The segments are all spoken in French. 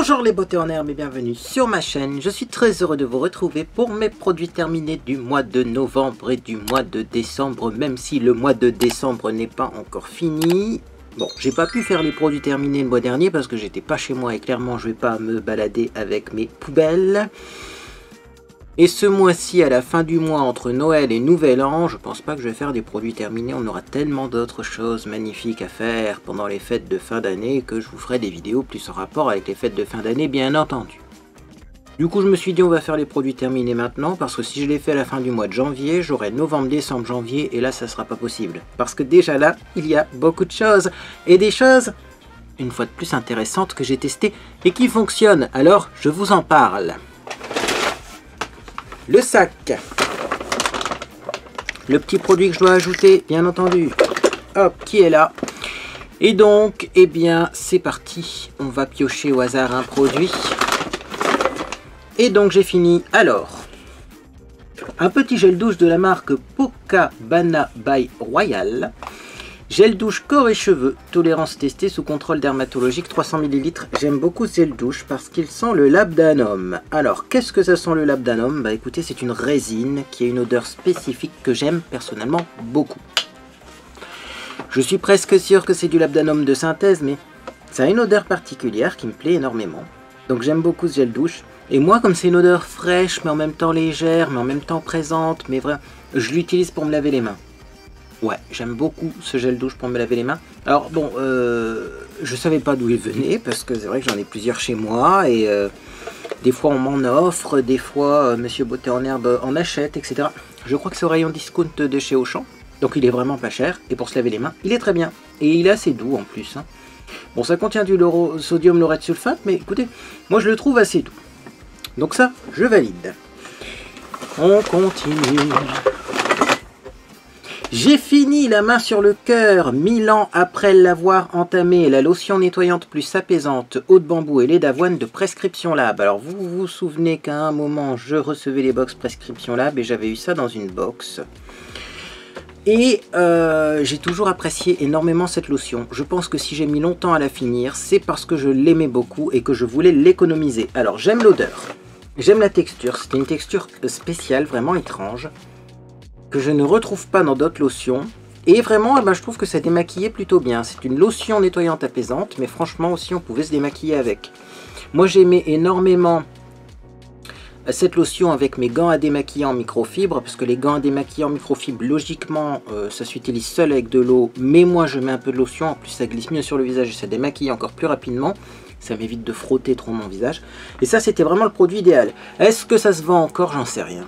Bonjour les beautés en herbe et bienvenue sur ma chaîne. Je suis très heureux de vous retrouver pour mes produits terminés du mois de novembre et du mois de décembre, même si le mois de décembre n'est pas encore fini. Bon, j'ai pas pu faire les produits terminés le mois dernier parce que j'étais pas chez moi et clairement je vais pas me balader avec mes poubelles. Et ce mois-ci, à la fin du mois, entre Noël et Nouvel An, je pense pas que je vais faire des produits terminés. On aura tellement d'autres choses magnifiques à faire pendant les fêtes de fin d'année que je vous ferai des vidéos plus en rapport avec les fêtes de fin d'année, bien entendu. Du coup, je me suis dit on va faire les produits terminés maintenant parce que si je les fais à la fin du mois de janvier, j'aurai novembre, décembre, janvier et là, ça sera pas possible. Parce que déjà là, il y a beaucoup de choses et des choses, une fois de plus intéressantes que j'ai testées et qui fonctionnent. Alors, je vous en parle. Le sac, le petit produit que je dois ajouter, bien entendu, hop, qui est là. Et donc, eh bien, c'est parti, on va piocher au hasard un produit. Et donc, j'ai fini. Alors, un petit gel douche de la marque Pocabana by Royal. Gel douche corps et cheveux, tolérance testée sous contrôle dermatologique, 300 ml. J'aime beaucoup ce gel douche parce qu'il sent le labdanum. Alors, qu'est-ce que ça sent le labdanum? Bah écoutez, c'est une résine qui a une odeur spécifique que j'aime personnellement beaucoup. Je suis presque sûr que c'est du labdanum de synthèse, mais ça a une odeur particulière qui me plaît énormément. Donc j'aime beaucoup ce gel douche. Et moi, comme c'est une odeur fraîche, mais en même temps légère, mais en même temps présente, mais vraiment, je l'utilise pour me laver les mains. Ouais, j'aime beaucoup ce gel douche pour me laver les mains. Alors bon, je savais pas d'où il venait parce que c'est vrai que j'en ai plusieurs chez moi et des fois on m'en offre, des fois Monsieur Beauté en herbe en achète, etc. Je crois que c'est au rayon discount de chez Auchan, donc il est vraiment pas cher et pour se laver les mains, il est très bien et il est assez doux en plus. Hein. Bon, ça contient du sodium laureth sulfate, mais écoutez, moi je le trouve assez doux. Donc ça, je valide. On continue. J'ai fini la main sur le cœur, 1000 ans après l'avoir entamé, la lotion nettoyante plus apaisante, eau de bambou et lait d'avoine de Prescription Lab. Alors vous vous souvenez qu'à un moment je recevais les box Prescription Lab et j'avais eu ça dans une box. Et j'ai toujours apprécié énormément cette lotion. Je pense que si j'ai mis longtemps à la finir, c'est parce que je l'aimais beaucoup et que je voulais l'économiser. Alors j'aime l'odeur, j'aime la texture, c'était une texture spéciale, vraiment étrange, que je ne retrouve pas dans d'autres lotions. Et vraiment, je trouve que ça démaquillait plutôt bien. C'est une lotion nettoyante apaisante, mais franchement aussi on pouvait se démaquiller avec. Moi j'aimais énormément cette lotion avec mes gants à démaquiller en microfibre, parce que les gants à démaquiller en microfibre, logiquement, ça s'utilise seul avec de l'eau, mais moi je mets un peu de lotion, en plus ça glisse mieux sur le visage et ça démaquille encore plus rapidement. Ça m'évite de frotter trop mon visage. Et ça, c'était vraiment le produit idéal. Est-ce que ça se vend encore? J'en sais rien.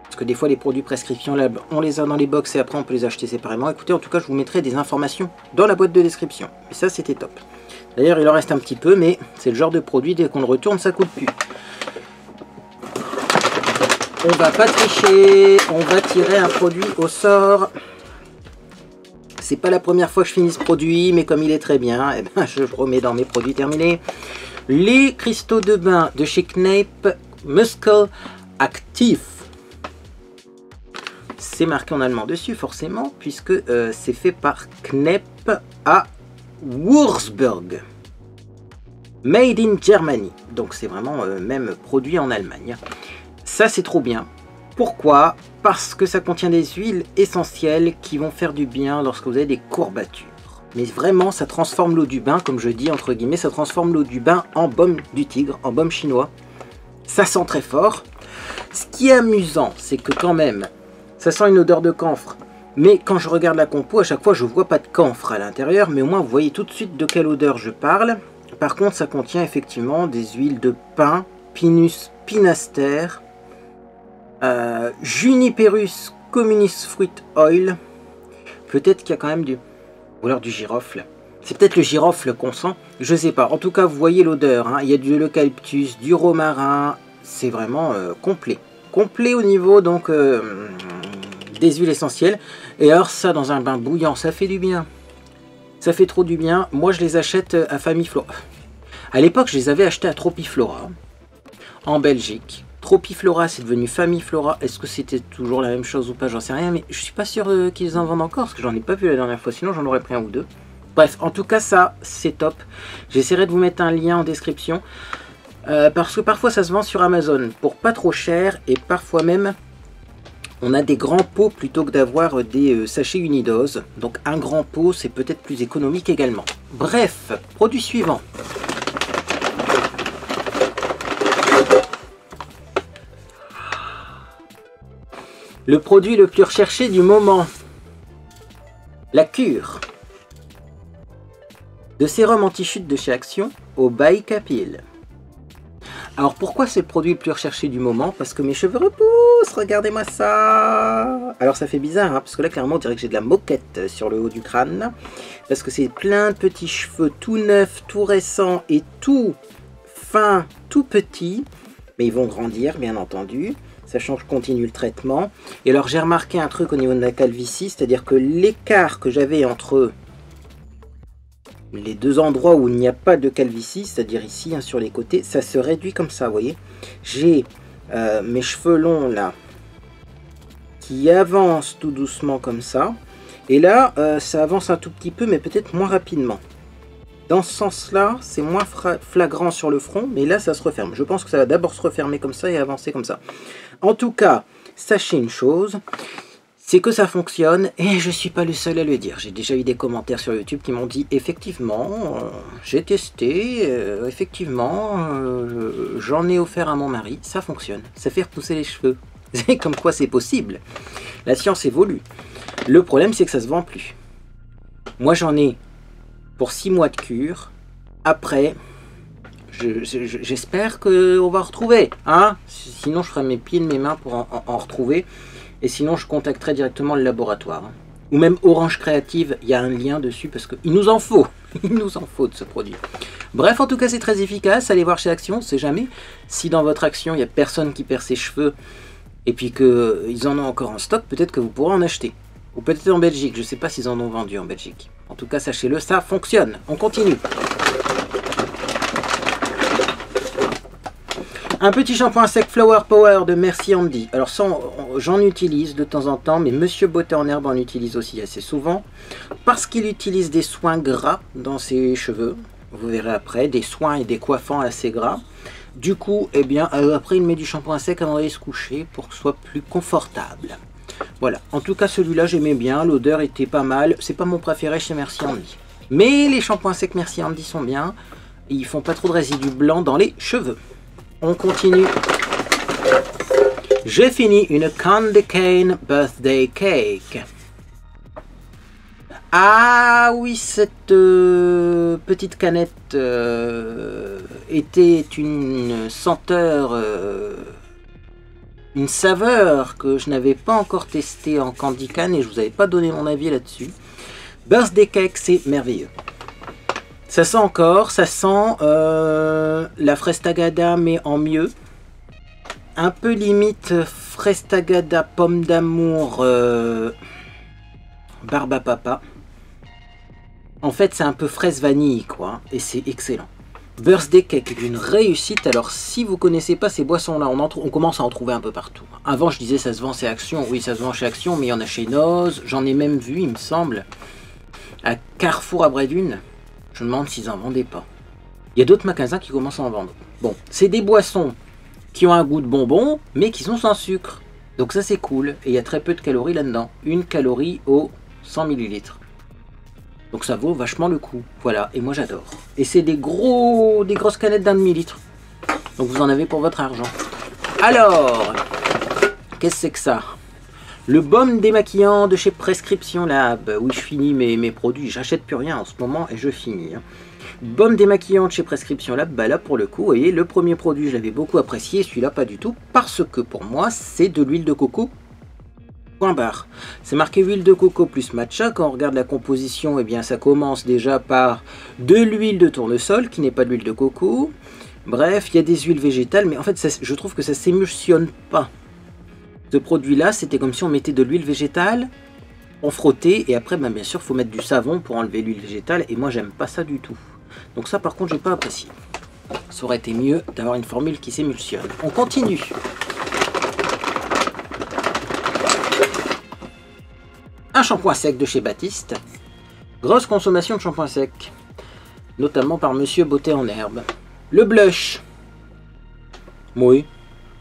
Parce que des fois les produits Prescription Lab, on les a dans les box et après on peut les acheter séparément. Écoutez, en tout cas je vous mettrai des informations dans la boîte de description. Et ça c'était top. D'ailleurs il en reste un petit peu, mais c'est le genre de produit, dès qu'on le retourne ça coûte plus. On va pas tricher, on va tirer un produit au sort. C'est pas la première fois que je finis ce produit, mais comme il est très bien, eh ben, je le remets dans mes produits terminés. Les cristaux de bain de chez Kneipp Muscle Active. C'est marqué en allemand dessus forcément, puisque c'est fait par Kneipp à Würzburg. Made in Germany. Donc c'est vraiment même produit en Allemagne. Ça c'est trop bien. Pourquoi? Parce que ça contient des huiles essentielles qui vont faire du bien lorsque vous avez des courbatures. Mais vraiment ça transforme l'eau du bain, comme je dis entre guillemets, ça transforme l'eau du bain en baume du tigre, en baume chinois. Ça sent très fort. Ce qui est amusant, c'est que quand même, ça sent une odeur de camphre, mais quand je regarde la compo, à chaque fois je vois pas de camphre à l'intérieur, mais au moins vous voyez tout de suite de quelle odeur je parle. Par contre ça contient effectivement des huiles de pin, Pinus pinaster, Juniperus communis fruit oil, peut-être qu'il y a quand même ou alors du girofle. C'est peut-être le girofle qu'on sent, je sais pas. En tout cas vous voyez l'odeur, hein. Il y a de l'eucalyptus, du romarin, c'est vraiment complet. Complet au niveau donc des huiles essentielles. Et alors ça dans un bain bouillant, ça fait du bien. Ça fait trop du bien. Moi je les achète à Famiflora. À l'époque je les avais achetés à Tropiflora en Belgique. Tropiflora c'est devenu Famiflora. Est-ce que c'était toujours la même chose ou pas? J'en sais rien, mais je suis pas sûr qu'ils en vendent encore parce que j'en ai pas vu la dernière fois, sinon j'en aurais pris un ou deux. Bref, en tout cas ça c'est top. J'essaierai de vous mettre un lien en description. Parce que parfois ça se vend sur Amazon pour pas trop cher et parfois même on a des grands pots plutôt que d'avoir des sachets unidoses. Donc un grand pot c'est peut-être plus économique également. Bref, produit suivant. Le produit le plus recherché du moment. La cure. De sérum anti-chute de chez Action au Baïkapil. Alors pourquoi c'est le produit le plus recherché du moment? Parce que mes cheveux repoussent, regardez-moi ça. Alors ça fait bizarre, hein, parce que là clairement on dirait que j'ai de la moquette sur le haut du crâne. Parce que c'est plein de petits cheveux tout neufs, tout récents et tout fins, tout petits. Mais ils vont grandir bien entendu, sachant que je continue le traitement. Et alors j'ai remarqué un truc au niveau de la calvitie, c'est-à-dire que l'écart que j'avais entre les deux endroits où il n'y a pas de calvitie, c'est-à-dire ici hein, sur les côtés, ça se réduit comme ça, vous voyez. J'ai mes cheveux longs là qui avancent tout doucement comme ça, et là ça avance un tout petit peu mais peut-être moins rapidement. Dans ce sens là c'est moins flagrant sur le front, mais là ça se referme. Je pense que ça va d'abord se refermer comme ça et avancer comme ça. En tout cas, sachez une chose, c'est que ça fonctionne et je suis pas le seul à le dire. J'ai déjà eu des commentaires sur YouTube qui m'ont dit effectivement, j'ai testé, effectivement, j'en ai offert à mon mari, ça fonctionne, ça fait repousser les cheveux. C'est comme quoi c'est possible. La science évolue. Le problème c'est que ça se vend plus. Moi j'en ai pour 6 mois de cure. Après, j'espère qu'on va retrouver. Hein, sinon je ferai mes pieds de mes mains pour en retrouver. Et sinon, je contacterai directement le laboratoire. Ou même Orange Créative, il y a un lien dessus parce qu'il nous en faut. Il nous en faut de ce produit. Bref, en tout cas, c'est très efficace. Allez voir chez Action, on sait jamais. Si dans votre Action, il n'y a personne qui perd ses cheveux et puis qu'ils en ont encore en stock, peut-être que vous pourrez en acheter. Ou peut-être en Belgique. Je ne sais pas s'ils en ont vendu en Belgique. En tout cas, sachez-le, ça fonctionne. On continue. Un petit shampoing sec Flower Power de Merci Handy. Alors ça, j'en utilise de temps en temps, mais Monsieur Beauté en Herbe en utilise aussi assez souvent. Parce qu'il utilise des soins gras dans ses cheveux. Vous verrez après, des soins et des coiffants assez gras. Du coup, eh bien, après il met du shampoing sec avant d'aller se coucher pour que ce soit plus confortable. Voilà, en tout cas celui-là j'aimais bien, l'odeur était pas mal. C'est pas mon préféré chez Merci Handy. Mais les shampoings secs Merci Handy sont bien. Et ils font pas trop de résidus blancs dans les cheveux. On continue. J'ai fini une Candy Cane Birthday Cake. Ah oui, cette petite canette était une senteur, une saveur que je n'avais pas encore testée en Candy Cane et je vous avais pas donné mon avis là-dessus. Birthday Cake, c'est merveilleux. Ça sent encore, ça sent la Frestagada mais en mieux. Un peu limite Frestagada pomme d'amour barbe à papa. En fait c'est un peu fraise vanille quoi, et c'est excellent. Birthday Cake est une réussite. Alors si vous connaissez pas ces boissons là, on commence à en trouver un peu partout. Avant je disais ça se vend chez Action, oui ça se vend chez Action, mais il y en a chez Noz, j'en ai même vu il me semble, à Carrefour à Brédune. Je me demande s'ils en vendaient pas. Il y a d'autres magasins qui commencent à en vendre. Bon, c'est des boissons qui ont un goût de bonbon, mais qui sont sans sucre. Donc ça c'est cool. Et il y a très peu de calories là-dedans. 1 calorie au 100 ml. Donc ça vaut vachement le coup. Voilà, et moi j'adore. Et c'est des grosses canettes d'1 demi-litre. Donc vous en avez pour votre argent. Alors, qu'est-ce que c'est que ça? Le baume démaquillant de chez Prescription Lab. Oui, je finis mes produits. J'achète plus rien en ce moment et je finis. Hein. Baume démaquillant de chez Prescription Lab. Bah là, pour le coup, vous voyez, le premier produit, je l'avais beaucoup apprécié. Celui-là, pas du tout. Parce que pour moi, c'est de l'huile de coco. Point barre. C'est marqué huile de coco plus matcha. Quand on regarde la composition, eh bien, ça commence déjà par de l'huile de tournesol, qui n'est pas de l'huile de coco. Bref, il y a des huiles végétales. Mais en fait, ça, je trouve que ça ne s'émulsionne pas. Ce produit-là, c'était comme si on mettait de l'huile végétale, on frottait, et après, ben, bien sûr, il faut mettre du savon pour enlever l'huile végétale, et moi, j'aime pas ça du tout. Donc ça, par contre, j'ai pas apprécié. Ça aurait été mieux d'avoir une formule qui s'émulsionne. On continue. Un shampoing sec de chez Baptiste. Grosse consommation de shampoing sec, notamment par Monsieur Beauté en Herbe. Le blush. Oui.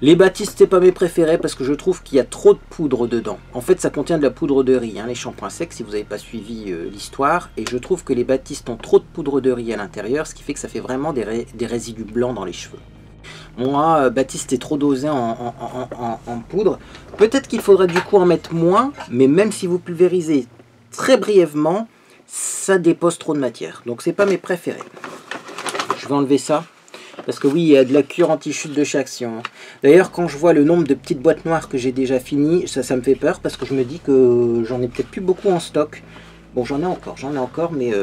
Les Batiste, c'est pas mes préférés parce que je trouve qu'il y a trop de poudre dedans. En fait, ça contient de la poudre de riz, hein, les shampoings secs, si vous n'avez pas suivi l'histoire. Et je trouve que les Batiste ont trop de poudre de riz à l'intérieur, ce qui fait que ça fait vraiment des résidus blancs dans les cheveux. Moi, Batiste est trop dosé en poudre. Peut-être qu'il faudrait du coup en mettre moins, mais même si vous pulvérisez très brièvement, ça dépose trop de matière. Donc, c'est pas mes préférés. Je vais enlever ça. Parce que oui, il y a de la cure anti-chute de chez Action. D'ailleurs, quand je vois le nombre de petites boîtes noires que j'ai déjà finies, ça me fait peur parce que je me dis que j'en ai peut-être plus beaucoup en stock. Bon, j'en ai encore, mais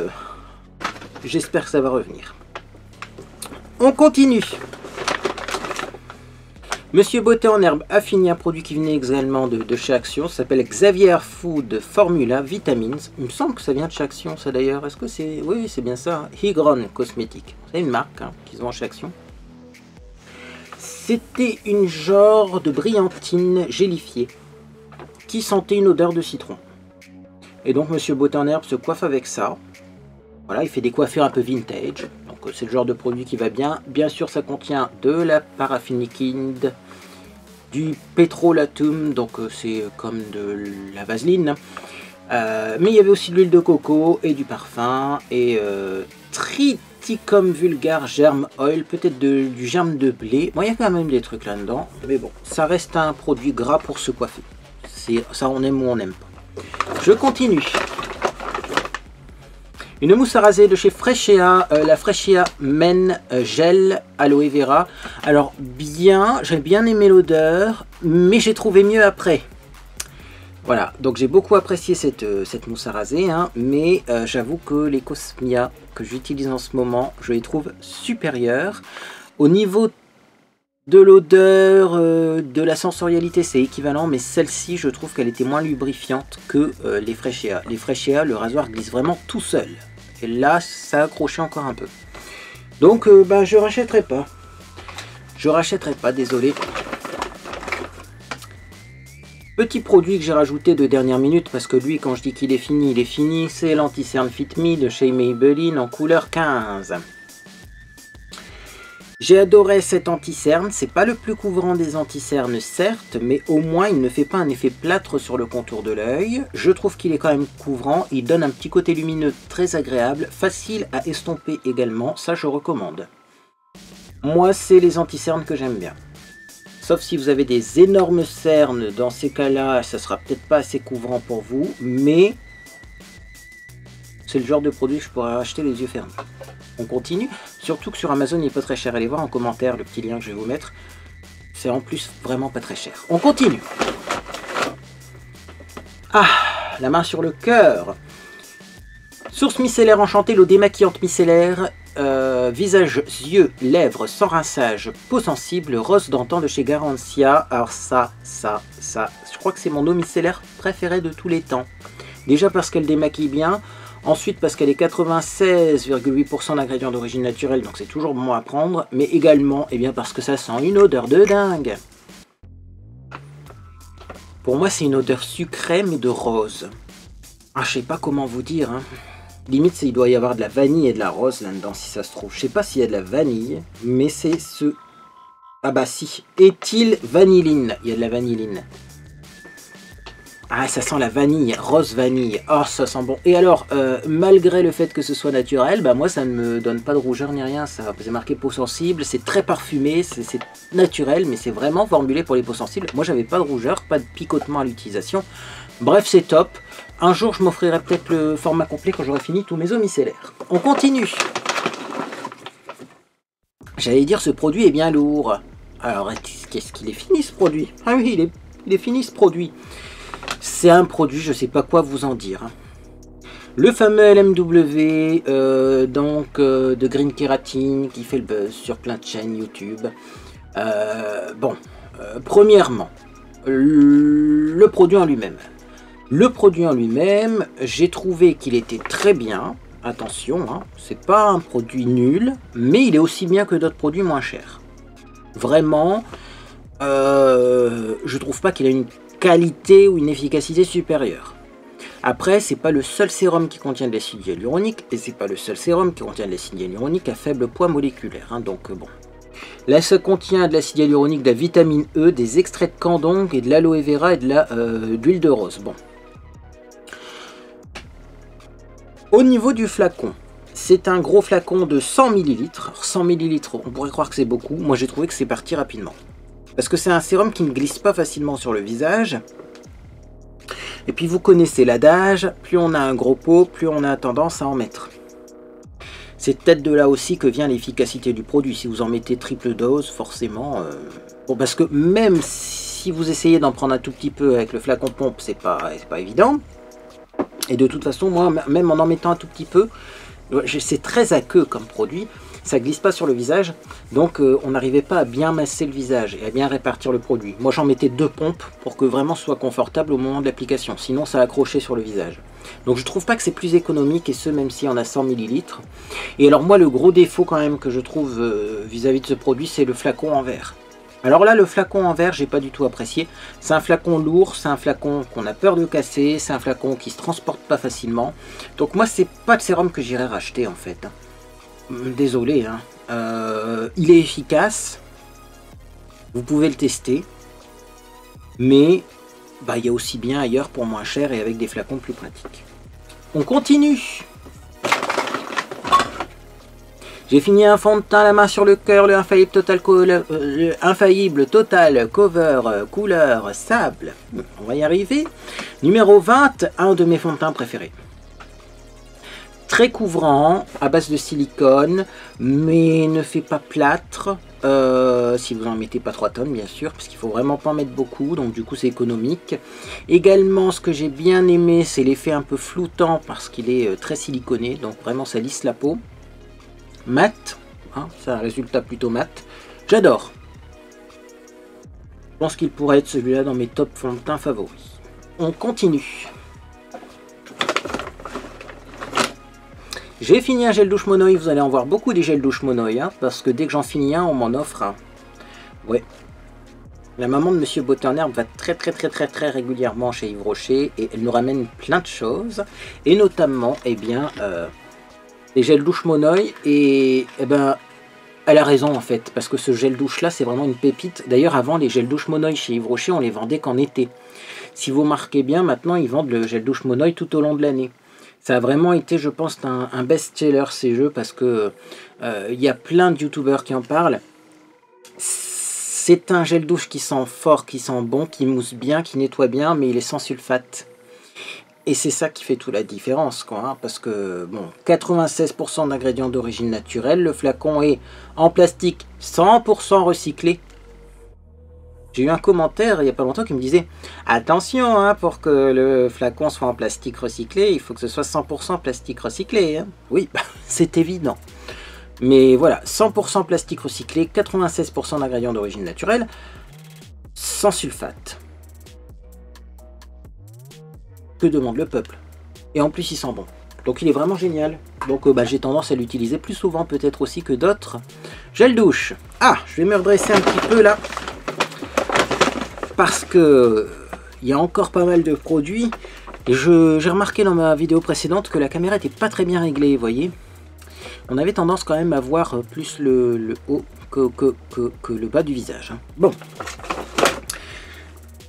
j'espère que ça va revenir. On continue. Monsieur Beauté en herbe a fini un produit qui venait également de chez Action. Ça s'appelle Xavier Food Formula Vitamins. Il me semble que ça vient de chez Action, ça d'ailleurs. Est-ce que c'est... Oui, c'est bien ça. Hygron Cosmétique. C'est une marque qui se vend chez Action. C'était une genre de brillantine gélifiée qui sentait une odeur de citron. Et donc Monsieur Beauté en herbe se coiffe avec ça. Voilà, il fait des coiffures un peu vintage. Donc c'est le genre de produit qui va bien. Bien sûr, ça contient de la paraffine liquide, du pétrolatum, donc c'est comme de la vaseline. Mais il y avait aussi de l'huile de coco et du parfum. Et Triticum vulgar germ oil, peut-être du germe de blé. Bon, il y a quand même des trucs là-dedans. Mais bon, ça reste un produit gras pour se coiffer. Ça, on aime ou on n'aime pas. Je continue. Une mousse à raser de chez Freshea, la Freshea Men Gel Aloe Vera. Alors bien, j'ai bien aimé l'odeur, mais j'ai trouvé mieux après. Voilà, donc j'ai beaucoup apprécié cette mousse à raser, hein, mais j'avoue que les Cosmia que j'utilise en ce moment, je les trouve supérieurs. Au niveau de l'odeur, de la sensorialité, c'est équivalent, mais celle-ci, je trouve qu'elle était moins lubrifiante que les Freshea. Les Freshea, le rasoir glisse vraiment tout seul. Et là, ça a accroché encore un peu. Donc, je rachèterai pas. Je rachèterai pas, désolé. Petit produit que j'ai rajouté de dernière minute, parce que lui, quand je dis qu'il est fini, il est fini. C'est l'Anti-Cerne Fit Me de chez Maybelline en couleur 15. J'ai adoré cet anti-cerne, c'est pas le plus couvrant des anti-cernes certes, mais au moins il ne fait pas un effet plâtre sur le contour de l'œil. Je trouve qu'il est quand même couvrant, il donne un petit côté lumineux très agréable, facile à estomper également, ça je recommande. Moi c'est les anti-cernes que j'aime bien. Sauf si vous avez des énormes cernes, dans ces cas-là, ça sera peut-être pas assez couvrant pour vous, mais c'est le genre de produit que je pourrais acheter les yeux fermés. On continue, surtout que sur Amazon il n'est pas très cher. Allez voir en commentaire le petit lien que je vais vous mettre. C'est en plus vraiment pas très cher. On continue. Ah, la main sur le cœur. Source micellaire enchantée, l'eau démaquillante micellaire. Visage, yeux, lèvres, sans rinçage, peau sensible, rose d'antan de chez Garancia. Alors ça, je crois que c'est mon eau micellaire préférée de tous les temps. Déjà parce qu'elle démaquille bien. Ensuite parce qu'elle est 96,8% d'ingrédients d'origine naturelle, donc c'est toujours bon à prendre, mais également parce que ça sent une odeur de dingue. Pour moi c'est une odeur sucrée mais de rose. Ah, je sais pas comment vous dire, hein. Limite il doit y avoir de la vanille et de la rose là-dedans si ça se trouve. Je sais pas s'il y a de la vanille, mais c'est ce... Ah bah si, éthyle vanilline, il y a de la vanilline. Ah, ça sent la vanille, rose vanille. Oh, ça sent bon. Et alors, malgré le fait que ce soit naturel, moi, ça ne me donne pas de rougeur ni rien. C'est marqué peau sensible, c'est très parfumé, c'est naturel, mais c'est vraiment formulé pour les peaux sensibles. Moi, j'avais pas de rougeur, pas de picotement à l'utilisation. Bref, c'est top. Un jour, je m'offrirai peut-être le format complet quand j'aurai fini tous mes eaux micellaires. On continue. J'allais dire, ce produit est bien lourd. Alors, qu'est-ce qu'il est fini, ce produit? Ah oui, il est fini, ce produit. C'est un produit, je sais pas quoi vous en dire. Le fameux LMW, de Green Keratin, qui fait le buzz sur plein de chaînes YouTube. Premièrement, le produit en lui-même. Le produit en lui-même, j'ai trouvé qu'il était très bien. Attention, hein, c'est pas un produit nul, mais il est aussi bien que d'autres produits moins chers. Vraiment, je trouve pas qu'il a une qualité ou une efficacité supérieure. Après, c'est pas le seul sérum qui contient de l'acide hyaluronique, et c'est pas le seul sérum qui contient de l'acide hyaluronique à faible poids moléculaire, hein, donc bon. Là, ça contient de l'acide hyaluronique, de la vitamine E, des extraits de candong et de l'aloe vera et de l'huile de rose. Bon. Au niveau du flacon, c'est un gros flacon de 100 ml. 100 ml, on pourrait croire que c'est beaucoup. Moi, j'ai trouvé que c'est parti rapidement. Parce que c'est un sérum qui ne glisse pas facilement sur le visage. Et puis, vous connaissez l'adage, plus on a un gros pot, plus on a tendance à en mettre. C'est peut-être de là aussi que vient l'efficacité du produit. Si vous en mettez triple dose, forcément... Bon, parce que même si vous essayez d'en prendre un tout petit peu avec le flacon pompe, c'est pas évident. Et de toute façon, moi, même en mettant un tout petit peu, c'est très aqueux comme produit. Ça glisse pas sur le visage. Donc, on n'arrivait pas à bien masser le visage et à bien répartir le produit. Moi, j'en mettais 2 pompes pour que vraiment ce soit confortable au moment de l'application. Sinon, ça accrochait sur le visage. Donc je trouve pas que c'est plus économique, et ce même si on a 100 ml. Et alors moi, le gros défaut quand même que je trouve vis-à-vis de ce produit, c'est le flacon en verre. Alors là, le flacon en verre, j'ai pas du tout apprécié. C'est un flacon lourd, c'est un flacon qu'on a peur de casser, c'est un flacon qui se transporte pas facilement. Donc moi, c'est pas le sérum que j'irais racheter en fait. Désolé, hein. Il est efficace, vous pouvez le tester, mais... bah, il y a aussi bien ailleurs pour moins cher et avec des flacons plus pratiques. On continue. J'ai fini un fond de teint à la main sur le cœur, le Infaillible Total Cover couleur sable. On va y arriver. Numéro 20, un de mes fonds de teint préférés. Très couvrant, à base de silicone, mais ne fait pas plâtre. Si vous en mettez pas 3 tonnes bien sûr, parce qu'il faut vraiment pas en mettre beaucoup, donc du coup c'est économique. Également, ce que j'ai bien aimé, c'est l'effet un peu floutant parce qu'il est très siliconé, donc vraiment ça lisse la peau. Mat, hein, c'est un résultat plutôt mat. J'adore. Je pense qu'il pourrait être celui-là dans mes top fonds de teint favoris. On continue. J'ai fini un gel douche Monoi, vous allez en voir beaucoup des gels douche Monoi, hein, parce que dès que j'en finis un, on m'en offre un. Ouais. La maman de Monsieur Botternerbe va très régulièrement chez Yves Rocher et elle nous ramène plein de choses. Et notamment, eh bien, les gels douche Monoi. Et eh ben, elle a raison en fait, parce que ce gel douche là, c'est vraiment une pépite. D'ailleurs, avant, les gels douche Monoi chez Yves Rocher, on les vendait qu'en été. Si vous marquez bien, maintenant, ils vendent le gel douche Monoi tout au long de l'année. Ça a vraiment été, je pense, un best-seller ces jeux, parce que y a plein de youtubeurs qui en parlent. C'est un gel douche qui sent fort, qui sent bon, qui mousse bien, qui nettoie bien, mais il est sans sulfate. Et c'est ça qui fait toute la différence, quoi, hein, parce que, bon, 96% d'ingrédients d'origine naturelle, le flacon est en plastique 100% recyclé. J'ai eu un commentaire il n'y a pas longtemps qui me disait « Attention, hein, pour que le flacon soit en plastique recyclé, il faut que ce soit 100% plastique recyclé. Hein. » Oui, c'est évident. Mais voilà, 100% plastique recyclé, 96% d'ingrédients d'origine naturelle, sans sulfate. Que demande le peuple? Et en plus, il sent bon. Donc il est vraiment génial. Donc j'ai tendance à l'utiliser plus souvent peut-être aussi que d'autres. Gel douche. Ah, je vais me redresser un petit peu là. Parce que il y a encore pas mal de produits. Et j'ai remarqué dans ma vidéo précédente que la caméra n'était pas très bien réglée, vous voyez. On avait tendance quand même à voir plus le haut que le bas du visage. Hein. Bon.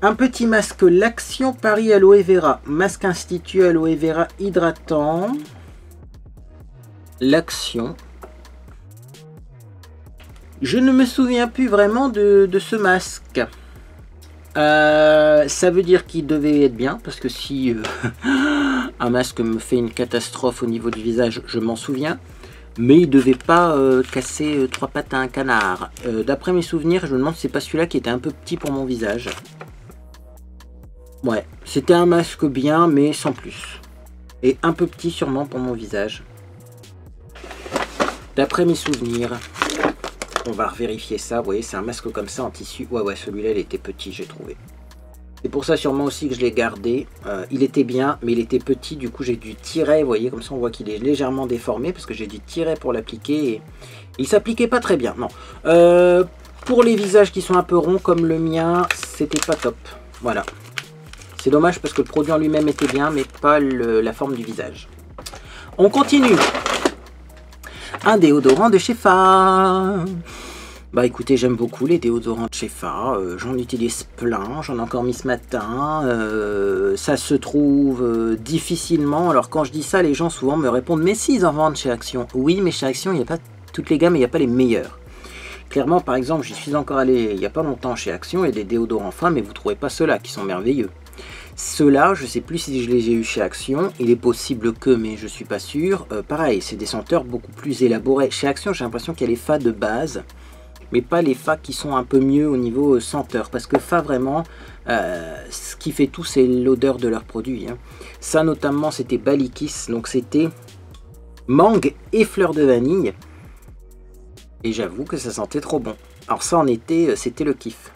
Un petit masque L'Action Paris Aloe Vera. Masque Institut Aloe Vera hydratant. L'Action. Je ne me souviens plus vraiment de ce masque. Ça veut dire qu'il devait être bien, parce que si un masque me fait une catastrophe au niveau du visage, je m'en souviens. Mais il devait pas casser 3 pattes à un canard. D'après mes souvenirs, je me demande si c'est pas celui-là qui était un peu petit pour mon visage. Ouais, c'était un masque bien, mais sans plus. Et un peu petit sûrement pour mon visage. D'après mes souvenirs. On va vérifier ça, vous voyez, c'est un masque comme ça en tissu. Ouais, celui-là, il était petit, j'ai trouvé. C'est pour ça sûrement aussi que je l'ai gardé. Il était bien, mais il était petit, du coup j'ai dû tirer, vous voyez, comme ça on voit qu'il est légèrement déformé, parce que j'ai dû tirer pour l'appliquer, et il s'appliquait pas très bien, non. Pour les visages qui sont un peu ronds, comme le mien, c'était pas top. Voilà. C'est dommage, parce que le produit en lui-même était bien, mais pas la forme du visage. On continue. Un déodorant de chez Fa. Bah écoutez, j'aime beaucoup les déodorants de chez Fa, j'en utilise plein, j'en ai encore mis ce matin, ça se trouve difficilement. Alors quand je dis ça, les gens souvent me répondent mais si, ils en vendent chez Action. Oui, mais chez Action, il n'y a pas toutes les gammes et il n'y a pas les meilleurs. Clairement, par exemple, j'y suis encore allé il n'y a pas longtemps chez Action, il y a des déodorants femmes, mais vous ne trouvez pas ceux-là qui sont merveilleux. Ceux-là, je ne sais plus si je les ai eu chez Action, il est possible que, mais je ne suis pas sûr. Pareil, c'est des senteurs beaucoup plus élaborées. Chez Action, j'ai l'impression qu'il y a les Fa de base, mais pas les Fa qui sont un peu mieux au niveau senteur, parce que Fa vraiment, ce qui fait tout, c'est l'odeur de leurs produits. Hein. Ça notamment, c'était Balikis, donc c'était mangue et fleur de vanille, et j'avoue que ça sentait trop bon. Alors ça en été, c'était le kiff.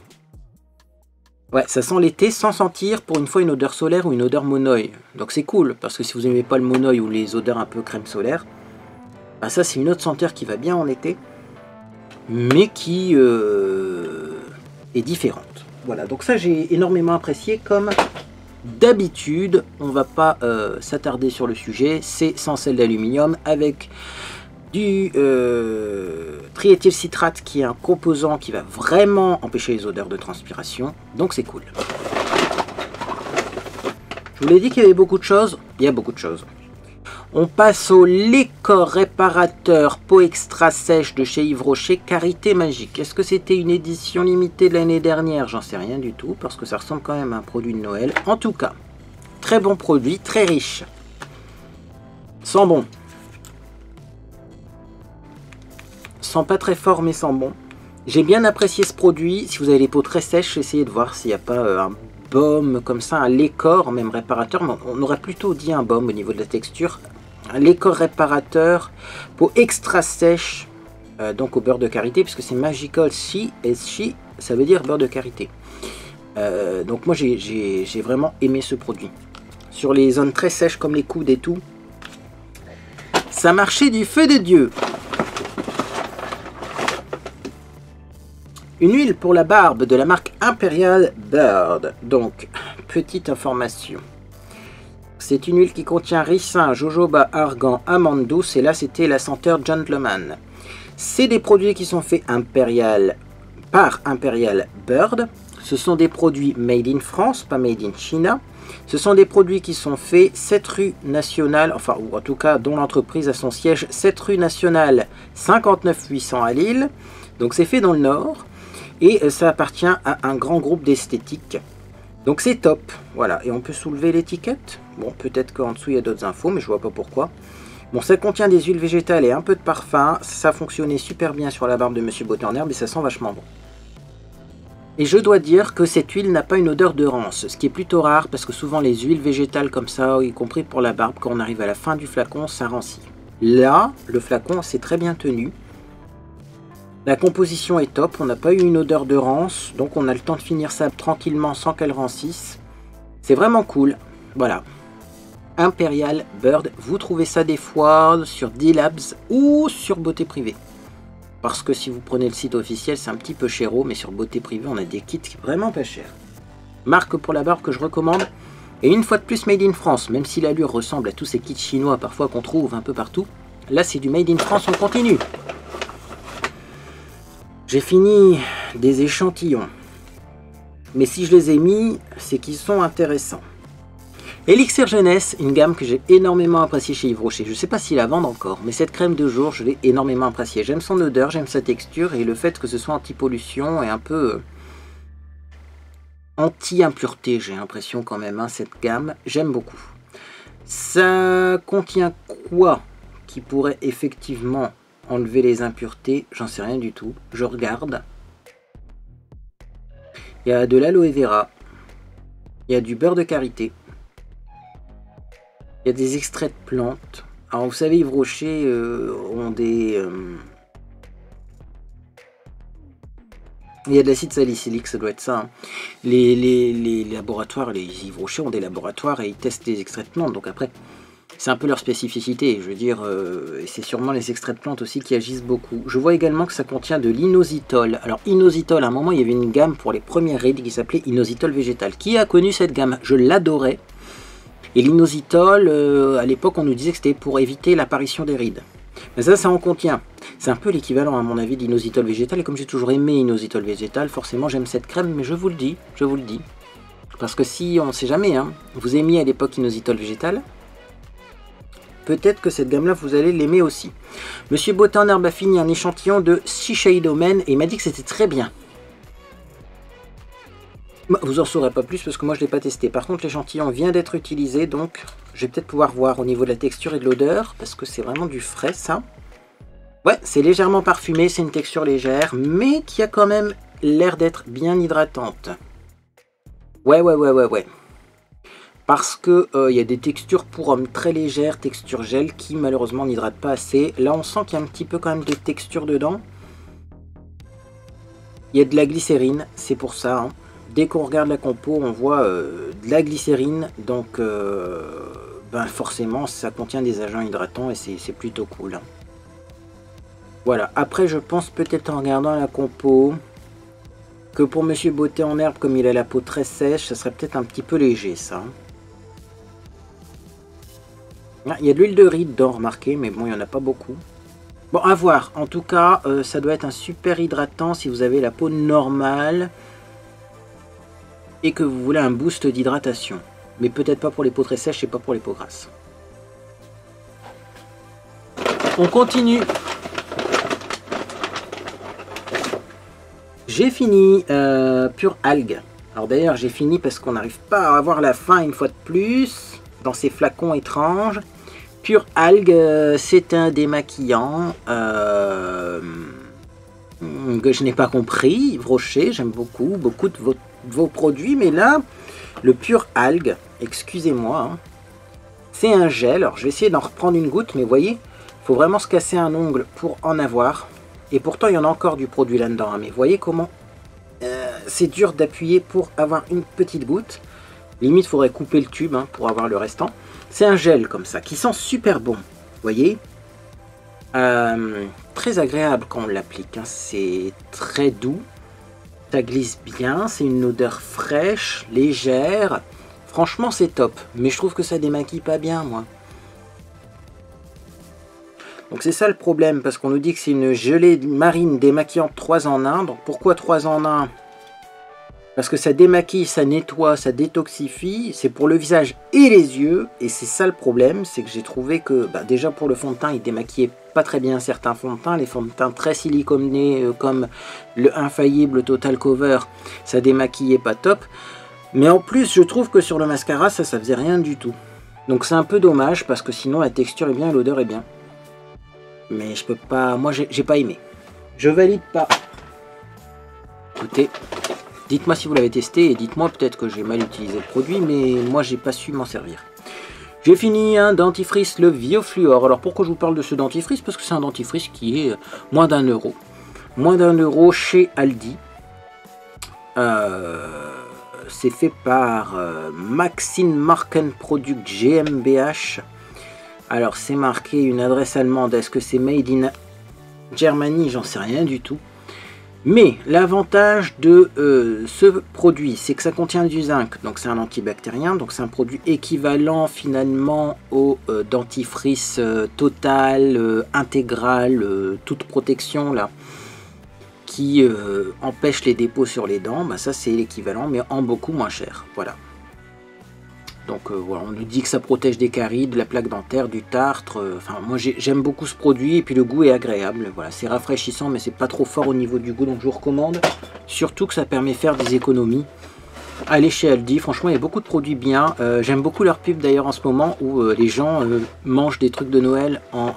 Ouais, ça sent l'été sans sentir pour une fois une odeur solaire ou une odeur monoï, donc c'est cool, parce que si vous n'aimez pas le monoï ou les odeurs un peu crème solaire, bah ça c'est une autre senteur qui va bien en été, mais qui est différente. Voilà, donc ça j'ai énormément apprécié. Comme d'habitude, on va pas s'attarder sur le sujet, c'est sans sel d'aluminium avec du triéthylcitrate qui est un composant qui va vraiment empêcher les odeurs de transpiration, donc c'est cool. Je vous l'ai dit qu'il y avait beaucoup de choses, il y a beaucoup de choses. On passe au Lecor réparateur peau extra sèche de chez Yves Rocher, Karité Magique. Est-ce que c'était une édition limitée de l'année dernière? J'en sais rien du tout, parce que ça ressemble quand même à un produit de Noël. En tout cas, très bon produit, très riche. Sent bon. Sent pas très fort, mais sent bon. J'ai bien apprécié ce produit. Si vous avez les peaux très sèches, essayez de voir s'il n'y a pas un baume comme ça, un Lecor, même réparateur. Mais on aurait plutôt dit un baume au niveau de la texture. Un Lecor réparateur, peau extra sèche, donc au beurre de karité, puisque c'est Magical She, et She, ça veut dire beurre de karité. Donc moi j'ai vraiment aimé ce produit. Sur les zones très sèches comme les coudes et tout, ça marchait du feu de Dieu. Une huile pour la barbe de la marque Imperial Bird. Donc, petite information. C'est une huile qui contient ricin, jojoba, argan, amande douce, et là c'était la senteur Gentleman. C'est des produits qui sont faits par Imperial Bird. Ce sont des produits made in France, pas made in China. Ce sont des produits qui sont faits 7 rue Nationale, enfin, ou en tout cas dont l'entreprise a son siège 7 rue Nationale 59 800 à Lille. Donc c'est fait dans le Nord, et ça appartient à un grand groupe d'esthétique. Donc c'est top, voilà, et on peut soulever l'étiquette. Bon, peut-être qu'en dessous il y a d'autres infos, mais je vois pas pourquoi. Bon, ça contient des huiles végétales et un peu de parfum. Ça fonctionnait super bien sur la barbe de Monsieur Beauté en Herbe et ça sent vachement bon. Et je dois dire que cette huile n'a pas une odeur de rance, ce qui est plutôt rare parce que souvent les huiles végétales comme ça, y compris pour la barbe, quand on arrive à la fin du flacon, ça rancit. Là, le flacon s'est très bien tenu. La composition est top, on n'a pas eu une odeur de rance, donc on a le temps de finir ça tranquillement sans qu'elle rancisse. C'est vraiment cool, voilà. Imperial Bird, vous trouvez ça des fois sur D-Labs ou sur Beauté Privée. Parce que si vous prenez le site officiel, c'est un petit peu chéro, mais sur Beauté Privée, on a des kits vraiment pas chers. Marque pour la barbe que je recommande, et une fois de plus Made in France, même si l'allure ressemble à tous ces kits chinois parfois qu'on trouve un peu partout. Là, c'est du Made in France, on continue. J'ai fini des échantillons, mais si je les ai mis, c'est qu'ils sont intéressants. Elixir Jeunesse, une gamme que j'ai énormément appréciée chez Yves Rocher. Je ne sais pas s'ils la vendent encore, mais cette crème de jour, je l'ai énormément appréciée. J'aime son odeur, j'aime sa texture, et le fait que ce soit anti-pollution et un peu anti-impureté, j'ai l'impression quand même, hein, cette gamme, j'aime beaucoup. Ça contient quoi qui pourrait effectivement enlever les impuretés? J'en sais rien du tout. Je regarde. Il y a de l'aloe vera. Il y a du beurre de karité. Il y a des extraits de plantes. Alors vous savez, Yves Rocher ont des... il y a de l'acide salicylique, ça doit être ça. Hein. Les laboratoires, les Yves Rocher ont des laboratoires et ils testent des extraits de plantes. Donc après, c'est un peu leur spécificité. Je veux dire, et c'est sûrement les extraits de plantes aussi qui agissent beaucoup. Je vois également que ça contient de l'inositol. Alors inositol, à un moment, il y avait une gamme pour les premières rides qui s'appelait inositol végétal. Qui a connu cette gamme? Je l'adorais. Et l'inositol, à l'époque, on nous disait que c'était pour éviter l'apparition des rides. Mais ça en contient. C'est un peu l'équivalent à mon avis d'inositol végétal, et comme j'ai toujours aimé inositol végétal, forcément j'aime cette crème, mais je vous le dis, parce que si, on ne sait jamais, hein, vous aimiez à l'époque inositol végétal, peut-être que cette gamme là vous allez l'aimer aussi. Monsieur Beauté en herbe a fini un échantillon de Sea Shadow Man et il m'a dit que c'était très bien. Vous en saurez pas plus parce que moi je l'ai pas testé. Par contre l'échantillon vient d'être utilisé, donc je vais peut-être pouvoir voir au niveau de la texture et de l'odeur, parce que c'est vraiment du frais ça. Ouais, c'est légèrement parfumé, c'est une texture légère, mais qui a quand même l'air d'être bien hydratante. Ouais. Parce que y a des textures pour hommes très légères, texture gel, qui malheureusement n'hydratent pas assez. Là on sent qu'il y a un petit peu quand même de texture dedans. Il y a de la glycérine, c'est pour ça, hein. Dès qu'on regarde la compo, on voit de la glycérine, donc ben forcément ça contient des agents hydratants et c'est plutôt cool, hein. Voilà, après je pense peut-être en regardant la compo que pour Monsieur Beauté en herbe, comme il a la peau très sèche, ça serait peut-être un petit peu léger ça. Ah, il y a de l'huile de riz dedans, remarquez, mais bon, il n'y en a pas beaucoup. Bon, à voir, en tout cas, ça doit être un super hydratant si vous avez la peau normale et que vous voulez un boost d'hydratation. Mais peut-être pas pour les peaux très sèches et pas pour les peaux grasses. On continue. J'ai fini Pure Algue. Alors d'ailleurs j'ai fini parce qu'on n'arrive pas à avoir la fin une fois de plus dans ces flacons étranges. Pure Algue, c'est un démaquillant que je n'ai pas compris. Yves Rocher, j'aime beaucoup de vos produits, mais là le Pure Algue, excusez-moi, hein, c'est un gel. Alors je vais essayer d'en reprendre une goutte, mais vous voyez, il faut vraiment se casser un ongle pour en avoir. Et pourtant, il y en a encore du produit là-dedans. Hein. Mais vous voyez comment c'est dur d'appuyer pour avoir une petite goutte. Limite, il faudrait couper le tube hein, pour avoir le restant. C'est un gel comme ça, qui sent super bon. Vous voyez, très agréable quand on l'applique. Hein. C'est très doux. Ça glisse bien. C'est une odeur fraîche, légère. Franchement, c'est top. Mais je trouve que ça démaquille pas bien, moi. Donc c'est ça le problème, parce qu'on nous dit que c'est une gelée marine démaquillante 3 en 1. Donc pourquoi 3 en 1? Parce que ça démaquille, ça nettoie, ça détoxifie. C'est pour le visage et les yeux. Et c'est ça le problème, c'est que j'ai trouvé que déjà pour le fond de teint, il démaquillait pas très bien certains fonds de teint. Les fonds de teint très siliconés comme le infaillible Total Cover, ça démaquillait pas top. Mais en plus, je trouve que sur le mascara, ça faisait rien du tout. Donc c'est un peu dommage, parce que sinon la texture est bien, l'odeur est bien. Mais je peux pas, moi j'ai pas aimé. Je valide pas. Écoutez, dites-moi si vous l'avez testé et dites-moi peut-être que j'ai mal utilisé le produit, mais moi j'ai pas su m'en servir. J'ai fini un dentifrice, le Viofluor. Alors pourquoi je vous parle de ce dentifrice? Parce que c'est un dentifrice qui est moins d'1 €. Moins d'1 € chez Aldi. C'est fait par Maxine Markenprodukt GmbH. Alors c'est marqué une adresse allemande, est-ce que c'est made in Germany? J'en sais rien du tout. Mais l'avantage de ce produit, c'est que ça contient du zinc, donc c'est un antibactérien, donc c'est un produit équivalent finalement au dentifrice total, intégral, toute protection là, qui empêche les dépôts sur les dents. Ça c'est l'équivalent, mais en beaucoup moins cher, voilà. Donc voilà, on nous dit que ça protège des caries, de la plaque dentaire, du tartre. Enfin, moi j'aime beaucoup ce produit et puis le goût est agréable. Voilà, c'est rafraîchissant, mais c'est pas trop fort au niveau du goût, donc je vous recommande. Surtout que ça permet de faire des économies. Allez chez Aldi, franchement il y a beaucoup de produits bien. J'aime beaucoup leur pub d'ailleurs en ce moment où les gens mangent des trucs de Noël en...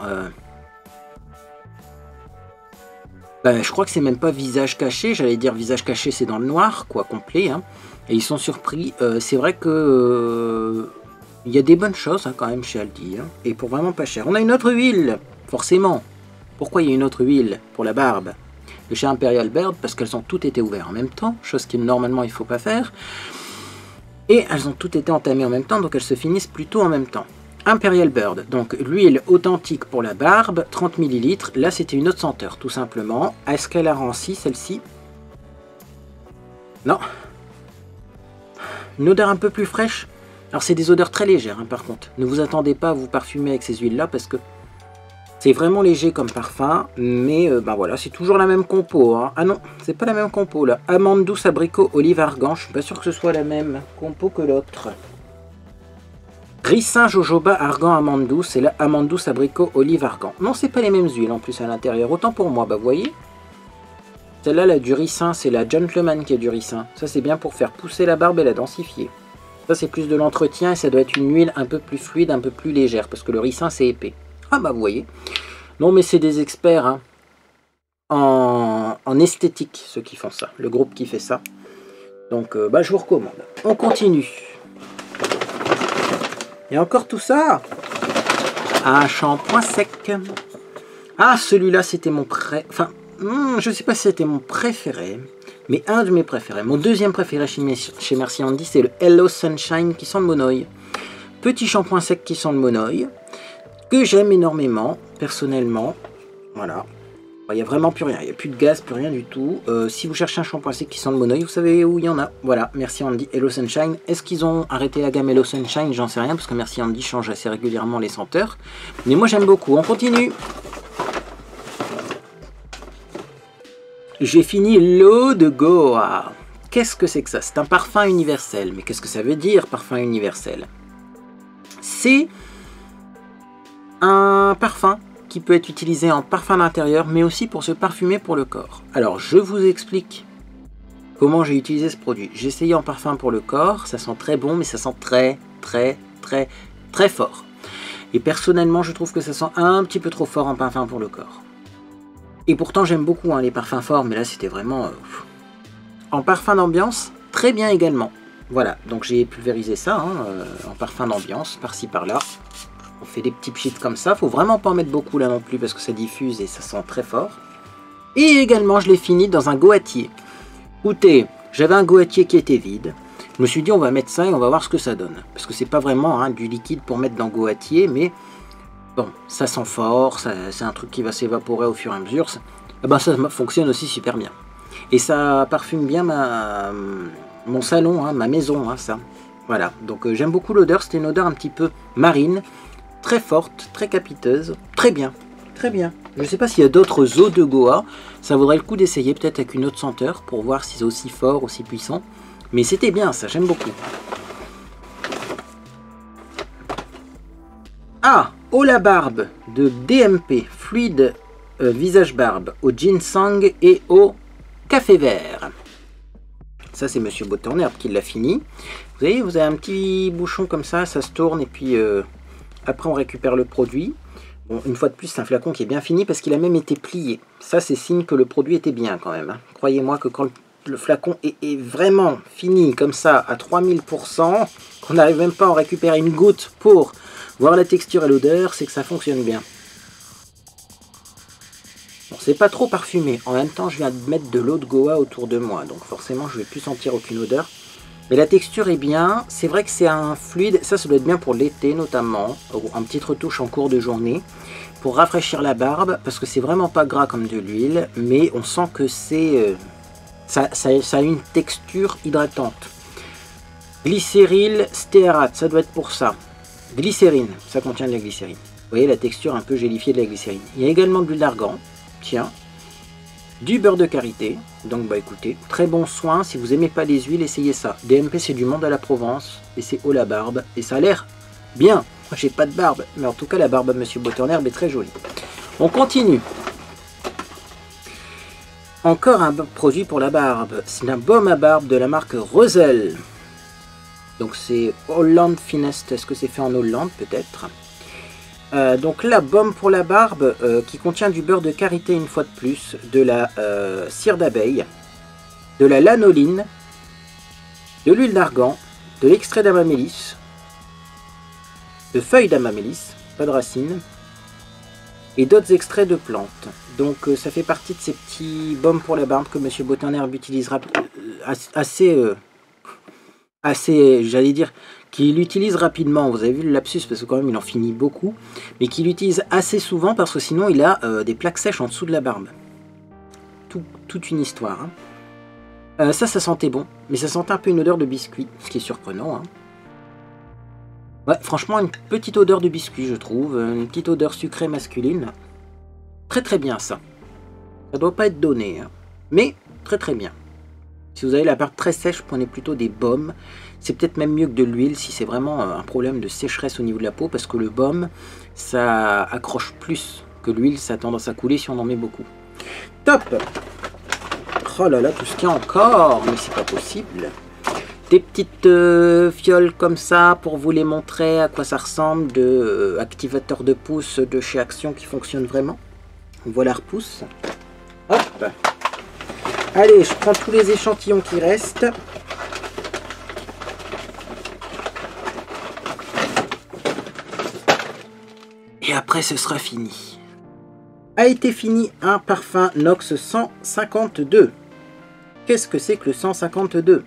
je crois que c'est même pas visage caché, j'allais dire visage caché c'est dans le noir, quoi, complet, hein. Et ils sont surpris, c'est vrai que il y a des bonnes choses hein, quand même chez Aldi, hein, et pour vraiment pas cher. On a une autre huile, forcément. Pourquoi il y a une autre huile pour la barbe? De chez Imperial Bird, parce qu'elles ont toutes été ouvertes en même temps, chose qui normalement il faut pas faire. Et elles ont toutes été entamées en même temps, donc elles se finissent plutôt en même temps. Imperial Bird, donc l'huile authentique pour la barbe, 30 ml. Là c'était une autre senteur, tout simplement. Est-ce qu'elle a ranci celle-ci? Non. Une odeur un peu plus fraîche. Alors c'est des odeurs très légères hein, par contre. Ne vous attendez pas à vous parfumer avec ces huiles là parce que C'est vraiment léger comme parfum, mais ben voilà, c'est toujours la même compo. Hein. Ah non, c'est pas la même compo là. Amande douce, abricot, olive, argan. Je suis pas sûr que ce soit la même compo que l'autre. Ricin, jojoba, argan, amande douce. Et là, amande douce, abricot, olive, argan. Non, c'est pas les mêmes huiles en plus à l'intérieur. Autant pour moi, bah vous voyez. Celle-là, la du ricin, c'est la Gentleman qui a du ricin. Ça, c'est bien pour faire pousser la barbe et la densifier. Ça, c'est plus de l'entretien et ça doit être une huile un peu plus fluide, un peu plus légère. Parce que le ricin, c'est épais. Ah bah vous voyez. Non mais c'est des experts hein, en esthétique ceux qui font ça, le groupe qui fait ça. Donc bah, je vous recommande. On continue. Et encore tout ça. Un shampoing sec. Ah celui-là c'était mon je sais pas si c'était mon préféré, mais un de mes préférés. Mon deuxième préféré chez Merci Handy, c'est le Hello Sunshine qui sent le monoï. Petit shampoing sec qui sent le monoï. Que j'aime énormément, personnellement. Voilà. Il n'y a vraiment plus rien. Il n'y a plus de gaz, plus rien du tout. Si vous cherchez un shampoing sec qui sent le monoï, vous savez où il y en a. Voilà, Merci Handy Hello Sunshine. Est-ce qu'ils ont arrêté la gamme Hello Sunshine? J'en sais rien, parce que Merci Handy change assez régulièrement les senteurs. Mais moi, j'aime beaucoup. On continue. J'ai fini l'eau de Goa. Qu'est-ce que c'est que ça? C'est un parfum universel. Mais qu'est-ce que ça veut dire, parfum universel? C'est un parfum qui peut être utilisé en parfum d'intérieur, mais aussi pour se parfumer pour le corps. Alors, je vous explique comment j'ai utilisé ce produit. J'ai essayé en parfum pour le corps, ça sent très bon, mais ça sent très fort. Et personnellement, je trouve que ça sent un petit peu trop fort en parfum pour le corps. Et pourtant, j'aime beaucoup hein, les parfums forts, mais là, c'était vraiment... En parfum d'ambiance, très bien également. Voilà, donc j'ai pulvérisé ça hein, en parfum d'ambiance, par-ci par-là. On fait des petits pchits comme ça. Faut vraiment pas en mettre beaucoup là non plus parce que ça diffuse et ça sent très fort. Et également, je l'ai fini dans un goattier. Écoutez, j'avais un goattier qui était vide. Je me suis dit, on va mettre ça et on va voir ce que ça donne. Parce que c'est pas vraiment hein, du liquide pour mettre dans le goattier, mais bon, ça sent fort. C'est un truc qui va s'évaporer au fur et à mesure. Ça fonctionne aussi super bien. Et ça parfume bien mon salon, hein, ma maison, hein, ça. Voilà, donc j'aime beaucoup l'odeur. C'était une odeur un petit peu marine. Très forte, très capiteuse, très bien, très bien. Je ne sais pas s'il y a d'autres eaux de Goa, ça vaudrait le coup d'essayer peut-être avec une autre senteur pour voir si c'est aussi fort, aussi puissant. Mais c'était bien ça, j'aime beaucoup. Ah, eau la barbe de DMP, fluide visage barbe, au ginseng et au café vert. Ça c'est Monsieur Beauté en Herbe qui l'a fini. Vous voyez, vous avez un petit bouchon comme ça se tourne et puis... Après, on récupère le produit. Bon, une fois de plus, c'est un flacon qui est bien fini parce qu'il a même été plié. Ça, c'est signe que le produit était bien quand même. Hein. Croyez-moi que quand le flacon est vraiment fini comme ça à 3000%, qu'on n'arrive même pas à en récupérer une goutte pour voir la texture et l'odeur, c'est que ça fonctionne bien. Bon, c'est pas trop parfumé. En même temps, je viens de mettre de l'eau de Goa autour de moi. Donc forcément, je ne vais plus sentir aucune odeur. Mais la texture est bien, c'est vrai que c'est un fluide, ça doit être bien pour l'été notamment, un petit retouche en cours de journée, pour rafraîchir la barbe, parce que c'est vraiment pas gras comme de l'huile, mais on sent que c'est ça a une texture hydratante. Glycéryl stéarate, ça doit être pour ça. Glycérine, ça contient de la glycérine. Vous voyez la texture un peu gélifiée de la glycérine. Il y a également de l'huile d'argan, tiens. Du beurre de karité, donc bah écoutez, très bon soin, si vous aimez pas les huiles, essayez ça. DMP c'est du monde à la Provence, et c'est eau la barbe, et ça a l'air bien. Moi j'ai pas de barbe, mais en tout cas la barbe à Monsieur Beauté en Herbe est très jolie. On continue. Encore un produit pour la barbe, c'est un baume à barbe de la marque Rosel. Donc c'est Holland Finest, est-ce que c'est fait en Hollande peut-être? Donc là, baume pour la barbe qui contient du beurre de karité une fois de plus, de la cire d'abeille, de la lanoline, de l'huile d'argan, de l'extrait d'amamélis, de feuilles d'amamélis, pas de racines, et d'autres extraits de plantes. Donc ça fait partie de ces petits baumes pour la barbe que Monsieur Beauté en Herbe utilisera assez, j'allais dire, qu'il utilise rapidement. Vous avez vu le lapsus parce que quand même il en finit beaucoup, mais qu'il utilise assez souvent parce que sinon il a des plaques sèches en dessous de la barbe. Toute une histoire. Hein. Ça sentait bon, mais ça sentait un peu une odeur de biscuit, ce qui est surprenant. Hein. Ouais, franchement une petite odeur de biscuit je trouve, une petite odeur sucrée masculine. Très très bien ça. Ça doit pas être donné, hein. Mais très très bien. Si vous avez la barbe très sèche, prenez plutôt des baumes. C'est peut-être même mieux que de l'huile si c'est vraiment un problème de sécheresse au niveau de la peau, parce que le baume, ça accroche plus que l'huile, ça a tendance à couler si on en met beaucoup. Top! Oh là là, tout ce qu'il y a encore, mais c'est pas possible. Des petites fioles comme ça pour vous les montrer à quoi ça ressemble, de activateur de pouce de chez Action qui fonctionne vraiment. Voilà, repousse. Hop! Allez, je prends tous les échantillons qui restent. Et après, ce sera fini. A été fini un parfum Nox 152. Qu'est-ce que c'est que le 152?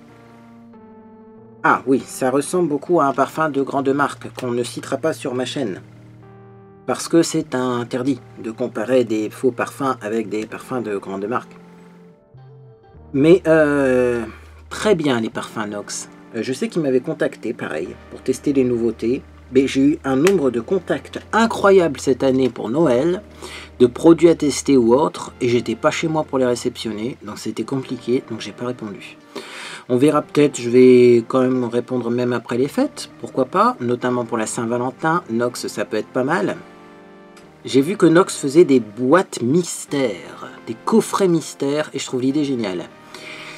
Ah oui, ça ressemble beaucoup à un parfum de grande marque qu'on ne citera pas sur ma chaîne. Parce que c'est interdit de comparer des faux parfums avec des parfums de grande marque. Mais très bien les parfums Nox. Je sais qu'ils m'avaient contacté, pareil, pour tester les nouveautés. Mais j'ai eu un nombre de contacts incroyable cette année pour Noël, de produits à tester ou autres, et j'étais pas chez moi pour les réceptionner, donc c'était compliqué, donc j'ai pas répondu. On verra peut-être, je vais quand même répondre même après les fêtes, pourquoi pas, notamment pour la Saint-Valentin, Nox ça peut être pas mal. J'ai vu que Nox faisait des boîtes mystères, des coffrets mystères, et je trouve l'idée géniale.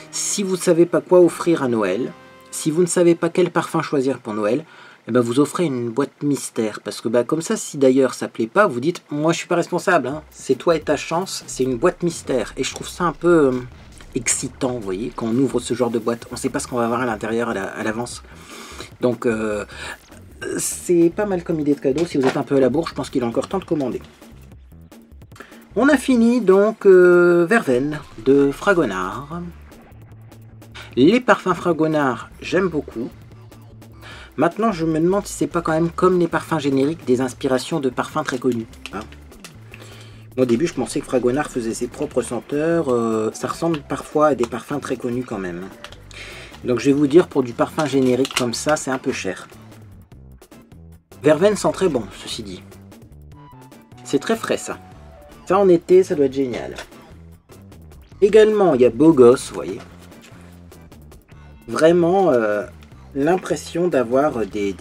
Si vous ne savez pas quoi offrir à Noël, si vous ne savez pas quel parfum choisir pour Noël, eh ben vous offrez une boîte mystère. Parce que bah, comme ça, si d'ailleurs ça plaît pas, vous dites, moi je suis pas responsable, hein, c'est toi et ta chance, c'est une boîte mystère. Et je trouve ça un peu excitant, vous voyez, quand on ouvre ce genre de boîte. On ne sait pas ce qu'on va avoir à l'intérieur à l'avance. Donc c'est pas mal comme idée de cadeau. Si vous êtes un peu à la bourre, je pense qu'il est encore temps de commander. On a fini donc Verveine de Fragonard. Les parfums Fragonard, j'aime beaucoup. Maintenant, je me demande si c'est pas quand même comme les parfums génériques des inspirations de parfums très connus. Hein. Au début, je pensais que Fragonard faisait ses propres senteurs. Ça ressemble parfois à des parfums très connus quand même. Donc je vais vous dire, pour du parfum générique comme ça, c'est un peu cher. Verveine sent très bon, ceci dit. C'est très frais ça. Ça en été, ça doit être génial. Également, il y a Beau Gosse, vous voyez. Vraiment... l'impression d'avoir des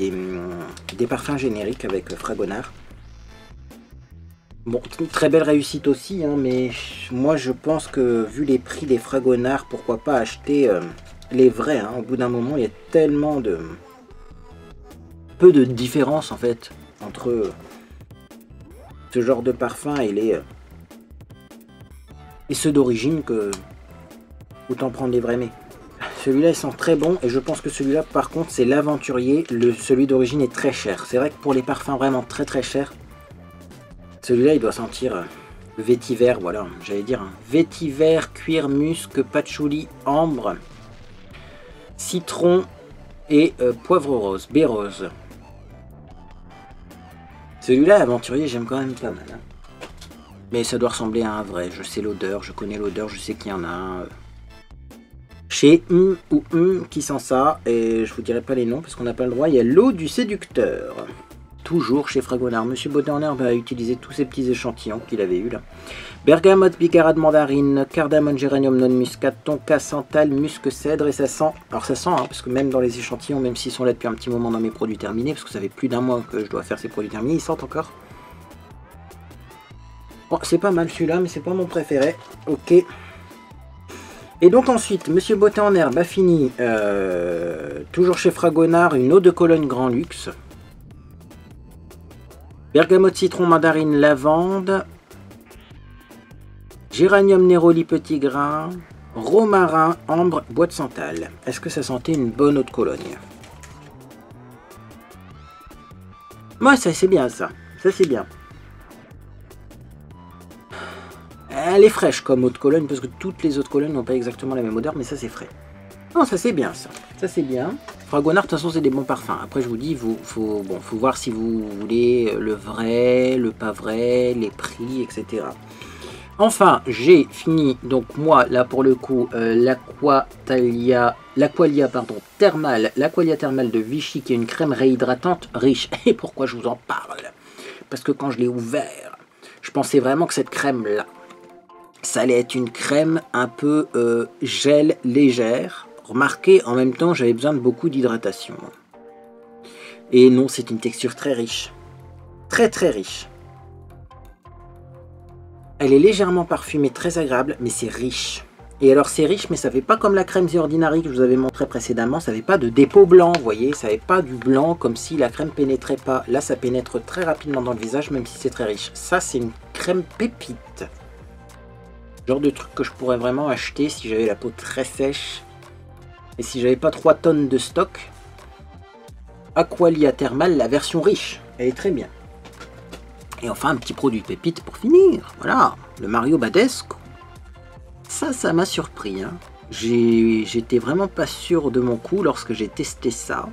parfums génériques avec Fragonard. Bon, très belle réussite aussi, hein, mais moi je pense que vu les prix des Fragonard, pourquoi pas acheter les vrais, hein. Au bout d'un moment, il y a tellement de... peu de différence en fait entre ce genre de parfum et ceux d'origine que autant prendre les vrais mais. Celui-là, il sent très bon et je pense que celui-là, par contre, c'est l'aventurier. Celui d'origine est très cher. C'est vrai que pour les parfums vraiment très très chers, celui-là, il doit sentir vétiver, voilà, j'allais dire vétiver, cuir, musc, patchouli, ambre, citron et poivre rose, baie rose. Celui-là, aventurier, j'aime quand même pas mal. Hein. Mais ça doit ressembler à un vrai. Je sais l'odeur, je connais l'odeur, je sais qu'il y en a un... chez ou qui sent ça, et je vous dirai pas les noms parce qu'on n'a pas le droit. Il y a l'eau du séducteur, toujours chez Fragonard. Monsieur Beauté en Herbe a utilisé tous ces petits échantillons qu'il avait eu là. Bergamote, bicarade, mandarine, cardamone, géranium, non muscade, tonka, santal, musc, cèdre, et ça sent. Alors ça sent, hein, parce que même dans les échantillons, même s'ils sont là depuis un petit moment dans mes produits terminés, parce que ça fait plus d'un mois que je dois faire ces produits terminés, ils sentent encore. Bon, c'est pas mal celui-là, mais c'est pas mon préféré. Ok. Et donc ensuite, Monsieur Beauté en Herbe a fini, toujours chez Fragonard, une eau de Cologne Grand Luxe. Bergamote, citron, mandarine, lavande. Géranium, néroli, petit grain. Romarin, ambre, bois de santal. Est-ce que ça sentait une bonne eau de Cologne? Moi, ça c'est bien ça. Ça c'est bien. Elle est fraîche comme eau de Cologne, parce que toutes les eaux de Cologne n'ont pas exactement la même odeur, mais ça c'est frais. Non, ça c'est bien ça. Ça c'est bien. Fragonard, de toute façon, c'est des bons parfums. Après, je vous dis, faut voir si vous voulez le vrai, le pas vrai, les prix, etc. Enfin, j'ai fini, donc moi, là pour le coup, l'Aqualia thermale de Vichy, qui est une crème réhydratante riche. Et pourquoi je vous en parle? Parce que quand je l'ai ouvert, Je pensais vraiment que cette crème-là, ça allait être une crème un peu gel légère. Remarquez, en même temps, j'avais besoin de beaucoup d'hydratation. Et non, c'est une texture très riche. Très très riche. Elle est légèrement parfumée, très agréable, mais c'est riche. Et alors c'est riche, mais ça fait pas comme la crème The Ordinary que je vous avais montré précédemment. Ça fait pas de dépôt blanc, vous voyez. Ça fait pas du blanc comme si la crème pénétrait pas. Là, ça pénètre très rapidement dans le visage, même si c'est très riche. Ça, c'est une crème pépite. Genre de truc que je pourrais vraiment acheter si j'avais la peau très sèche. Et si j'avais pas 3 tonnes de stock. Aqualia Thermal, la version riche. Elle est très bien. Et enfin, un petit produit pépite pour finir. Voilà, le Mario Badescu. Ça m'a surpris. Hein. J'étais vraiment pas sûr de mon coup lorsque j'ai testé ça.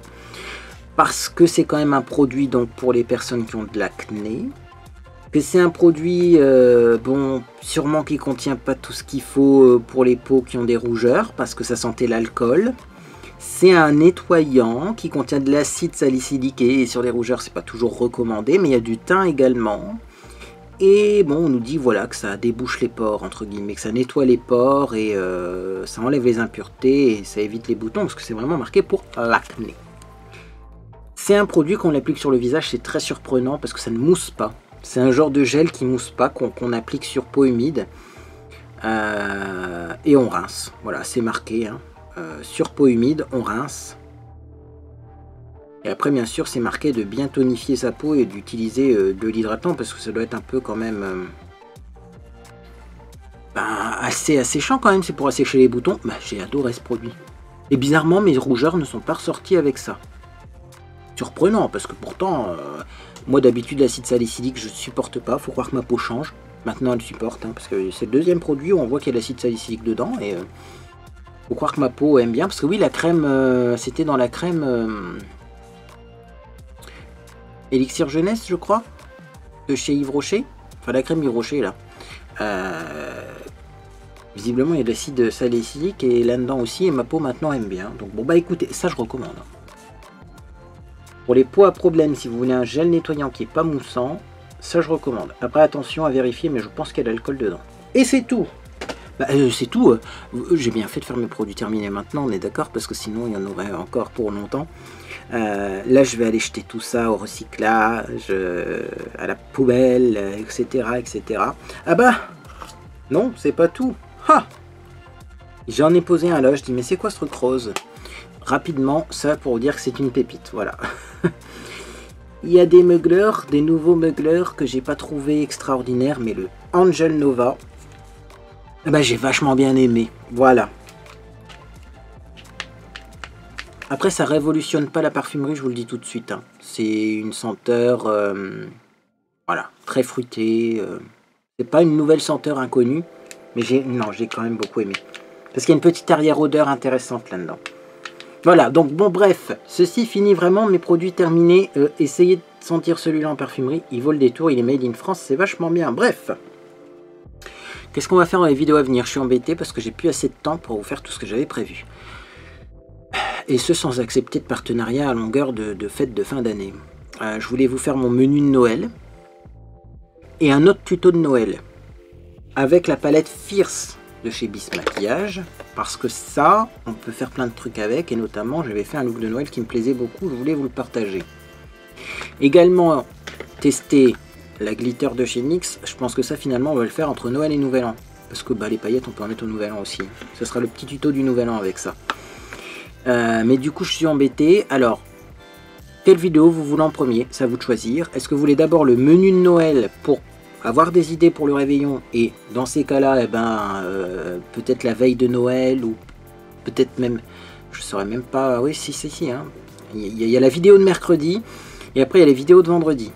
Parce que c'est quand même un produit donc pour les personnes qui ont de l'acné. Que c'est un produit, bon, sûrement qui contient pas tout ce qu'il faut pour les peaux qui ont des rougeurs. Parce que ça sentait l'alcool. C'est un nettoyant qui contient de l'acide salicylique. Et sur les rougeurs, c'est pas toujours recommandé. Mais il y a du thym également. Et bon, on nous dit voilà que ça débouche les pores, entre guillemets, que ça nettoie les pores et ça enlève les impuretés et ça évite les boutons parce que c'est vraiment marqué pour l'acné. C'est un produit qu'on applique sur le visage, c'est très surprenant parce que ça ne mousse pas. C'est un genre de gel qui mousse pas, qu'on applique sur peau humide et on rince. Voilà, c'est marqué, hein. Sur peau humide, on rince. Et après, bien sûr, c'est marqué de bien tonifier sa peau et d'utiliser de l'hydratant parce que ça doit être un peu quand même assez asséchant quand même. C'est pour assécher les boutons. Bah, j'ai adoré ce produit. Et bizarrement, mes rougeurs ne sont pas ressorties avec ça. Surprenant parce que pourtant, moi d'habitude, l'acide salicylique, je ne supporte pas. Faut croire que ma peau change. Maintenant, elle supporte hein, parce que c'est le deuxième produit où on voit qu'il y a de l'acide salicylique dedans. Et faut croire que ma peau aime bien parce que oui, la crème, c'était dans la crème. Élixir Jeunesse, je crois, de chez Yves Rocher. Enfin, la crème Yves Rocher, là. Visiblement, il y a de l'acide salicylique et là-dedans aussi, et ma peau maintenant aime bien. Donc, bon, bah écoutez, ça je recommande. Pour les peaux à problème, si vous voulez un gel nettoyant qui n'est pas moussant, ça je recommande. Après, attention à vérifier, mais je pense qu'il y a de l'alcool dedans. Et c'est tout. Bah, c'est tout. J'ai bien fait de faire mes produits terminés maintenant, on est d'accord, parce que sinon, il y en aurait encore pour longtemps. Là je vais aller jeter tout ça au recyclage, à la poubelle, etc. etc. Ah bah non, c'est pas tout. Ha, j'en ai posé un là, je dis mais c'est quoi ce truc rose? Rapidement, ça pour vous dire que c'est une pépite, voilà. Il y a des meugleurs, des nouveaux meugleurs que j'ai pas trouvé extraordinaires, mais le Angel Nova, ah bah j'ai vachement bien aimé, voilà. Après, ça révolutionne pas la parfumerie, je vous le dis tout de suite. Hein. C'est une senteur, voilà, très fruitée. C'est pas une nouvelle senteur inconnue, mais j'ai quand même beaucoup aimé. Parce qu'il y a une petite arrière-odeur intéressante là-dedans. Voilà, donc bon, bref, ceci finit vraiment mes produits terminés. Essayez de sentir celui-là en parfumerie, il vaut le détour, il est made in France, c'est vachement bien. Bref, qu'est-ce qu'on va faire dans les vidéos à venir? Je suis embêté parce que j'ai plus assez de temps pour vous faire tout ce que j'avais prévu. Et ce sans accepter de partenariat à longueur de fête de fin d'année. Je voulais vous faire mon menu de Noël et un autre tuto de Noël avec la palette Fierce de chez Bis Maquillage parce que ça, on peut faire plein de trucs avec et notamment j'avais fait un look de Noël qui me plaisait beaucoup, je voulais vous le partager. Également tester la glitter de chez NYX, je pense que ça finalement on va le faire entre Noël et Nouvel An parce que bah, les paillettes on peut en mettre au Nouvel An aussi. Ce sera le petit tuto du Nouvel An avec ça. Mais du coup je suis embêté. Alors quelle vidéo vous voulez en premier? C'est à vous de choisir. Est-ce que vous voulez d'abord le menu de Noël pour avoir des idées pour le réveillon et dans ces cas là peut-être la veille de Noël ou peut-être même, je saurais même pas. Oui si hein. Il y a la vidéo de mercredi et après il y a les vidéos de vendredi.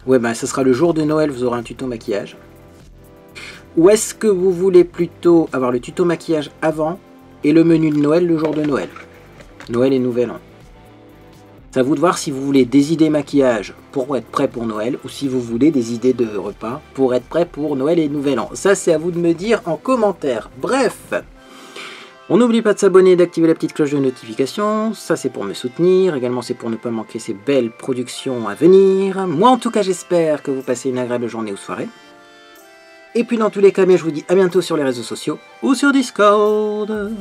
Ouais bah ça sera le jour de Noël, vous aurez un tuto maquillage. Ou est-ce que vous voulez plutôt avoir le tuto maquillage avant et le menu de Noël le jour de Noël? Noël et Nouvel An. C'est à vous de voir si vous voulez des idées maquillage pour être prêt pour Noël ou si vous voulez des idées de repas pour être prêt pour Noël et Nouvel An. Ça, c'est à vous de me dire en commentaire. Bref, on n'oublie pas de s'abonner et d'activer la petite cloche de notification. Ça, c'est pour me soutenir. Également, c'est pour ne pas manquer ces belles productions à venir. Moi, en tout cas, j'espère que vous passez une agréable journée ou soirée. Et puis dans tous les cas, je vous dis à bientôt sur les réseaux sociaux ou sur Discord.